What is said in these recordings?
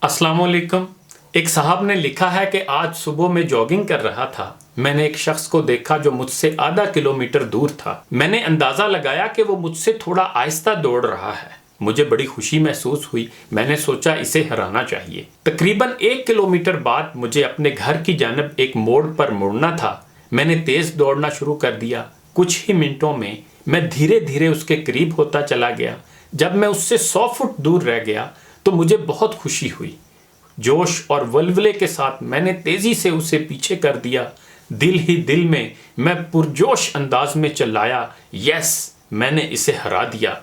अस्सलाम वालेकुम। एक साहब ने लिखा है कि आज सुबह में जॉगिंग कर रहा था, मैंने एक शख्स को देखा जो मुझसे आधा किलोमीटर दूर था। मैंने अंदाजा लगाया कि वो मुझसे थोड़ा आहिस्ता दौड़ रहा है। मुझे बड़ी खुशी महसूस हुई। मैंने सोचा इसे हराना चाहिए। तकरीबन 1 किलोमीटर बाद मुझे अपने घर की जानिब एक मोड़ पर मुड़ना था। मैंने तेज दौड़ना शुरू कर दिया। कुछ ही मिनटों में मैं धीरे धीरे उसके करीब होता चला गया। जब मैं उससे 100 फुट दूर रह गया तो मुझे बहुत खुशी हुई। जोश और वल्वले के साथ मैंने तेजी से उसे पीछे कर दिया। दिल ही दिल में मैं पुरजोश अंदाज में चिल्लाया, यस, मैंने इसे हरा दिया।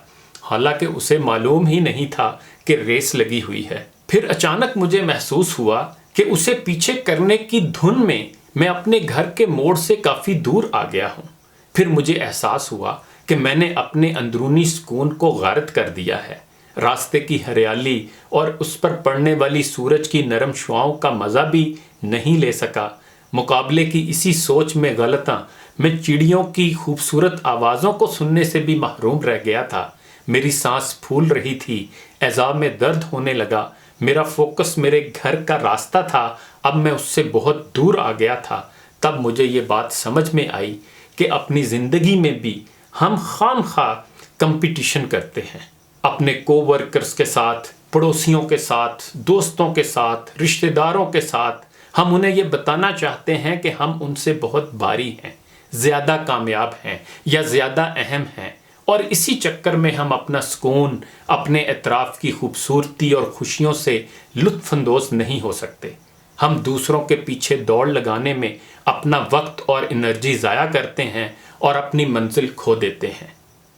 हालांकि उसे मालूम ही नहीं था कि रेस लगी हुई है। फिर अचानक मुझे महसूस हुआ कि उसे पीछे करने की धुन में मैं अपने घर के मोड़ से काफ़ी दूर आ गया हूँ। फिर मुझे एहसास हुआ कि मैंने अपने अंदरूनी सुकून को गारत कर दिया है। रास्ते की हरियाली और उस पर पड़ने वाली सूरज की नरम शुआओं का मज़ा भी नहीं ले सका। मुकाबले की इसी सोच में गलता मैं चिड़ियों की खूबसूरत आवाज़ों को सुनने से भी महरूम रह गया था। मेरी सांस फूल रही थी, एज़ाब में दर्द होने लगा। मेरा फोकस मेरे घर का रास्ता था, अब मैं उससे बहुत दूर आ गया था। तब मुझे ये बात समझ में आई कि अपनी ज़िंदगी में भी हम खामखा कंपटीशन करते हैं। अपने कोवर्कर्स के साथ, पड़ोसियों के साथ, दोस्तों के साथ, रिश्तेदारों के साथ हम उन्हें ये बताना चाहते हैं कि हम उनसे बहुत भारी हैं, ज़्यादा कामयाब हैं या ज़्यादा अहम हैं, और इसी चक्कर में हम अपना सुकून, अपने एतराफ़ की खूबसूरती और खुशियों से लुत्फ़अंदोज़ नहीं हो सकते। हम दूसरों के पीछे दौड़ लगाने में अपना वक्त और एनर्जी ज़ाया करते हैं और अपनी मंजिल खो देते हैं।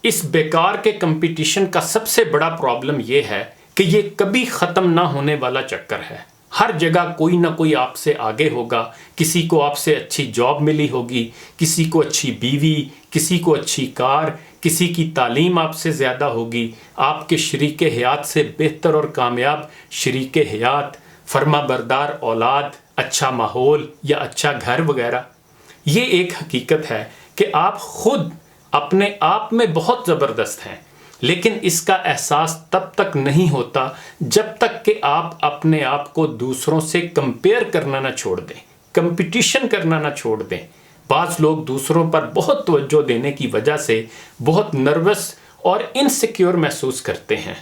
इस बेकार के कंपटीशन का सबसे बड़ा प्रॉब्लम ये है कि ये कभी ख़त्म ना होने वाला चक्कर है। हर जगह कोई ना कोई आपसे आगे होगा। किसी को आपसे अच्छी जॉब मिली होगी, किसी को अच्छी बीवी, किसी को अच्छी कार, किसी की तालीम आपसे ज़्यादा होगी, आपके शरीके हयात से बेहतर और कामयाब शरीके हयात, फर्माबरदार औलाद, अच्छा माहौल या अच्छा घर वगैरह। ये एक हकीकत है कि आप खुद अपने आप में बहुत ज़बरदस्त हैं, लेकिन इसका एहसास तब तक नहीं होता जब तक कि आप अपने आप को दूसरों से कंपेयर करना ना छोड़ दें, कंपटीशन करना ना छोड़ दें। बाज़ लोग दूसरों पर बहुत तवज्जो देने की वजह से बहुत नर्वस और इनसिक्योर महसूस करते हैं।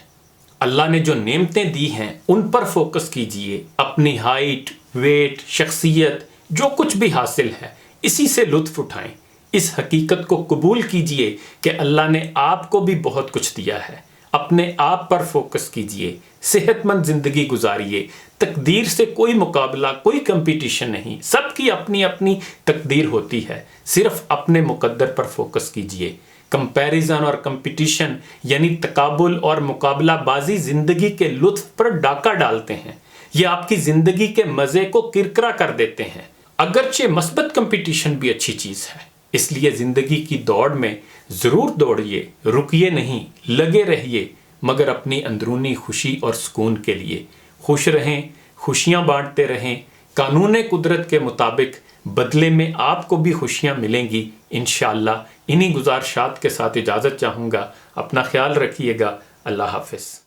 अल्लाह ने जो नेमतें दी हैं उन पर फोकस कीजिए। अपनी हाइट, वेट, शख्सियत, जो कुछ भी हासिल है, इसी से लुत्फ़ उठाएं। इस हकीकत को कबूल कीजिए कि अल्लाह ने आपको भी बहुत कुछ दिया है। अपने आप पर फोकस कीजिए, सेहतमंद ज़िंदगी गुजारिए। तकदीर से कोई मुकाबला, कोई कंपटीशन नहीं, सबकी अपनी अपनी तकदीर होती है। सिर्फ अपने मुकद्दर पर फोकस कीजिए। कंपैरिजन और कंपटीशन यानी तकाबुल और मुकाबलाबाजी ज़िंदगी के लुत्फ़ पर डाका डालते हैं। ये आपकी ज़िंदगी के मज़े को किरकिरा कर देते हैं। अगरचे मस्बत कंपटीशन भी अच्छी चीज़ है, इसलिए ज़िंदगी की दौड़ में ज़रूर दौड़िए, रुकिए नहीं, लगे रहिए, मगर अपनी अंदरूनी खुशी और सुकून के लिए। खुश रहें, खुशियाँ बांटते रहें। कानून कुदरत के मुताबिक बदले में आपको भी खुशियाँ मिलेंगी इंशाअल्लाह। इन्हीं गुजारिशात के साथ इजाज़त चाहूँगा। अपना ख्याल रखिएगा। अल्लाह हाफ़िज़।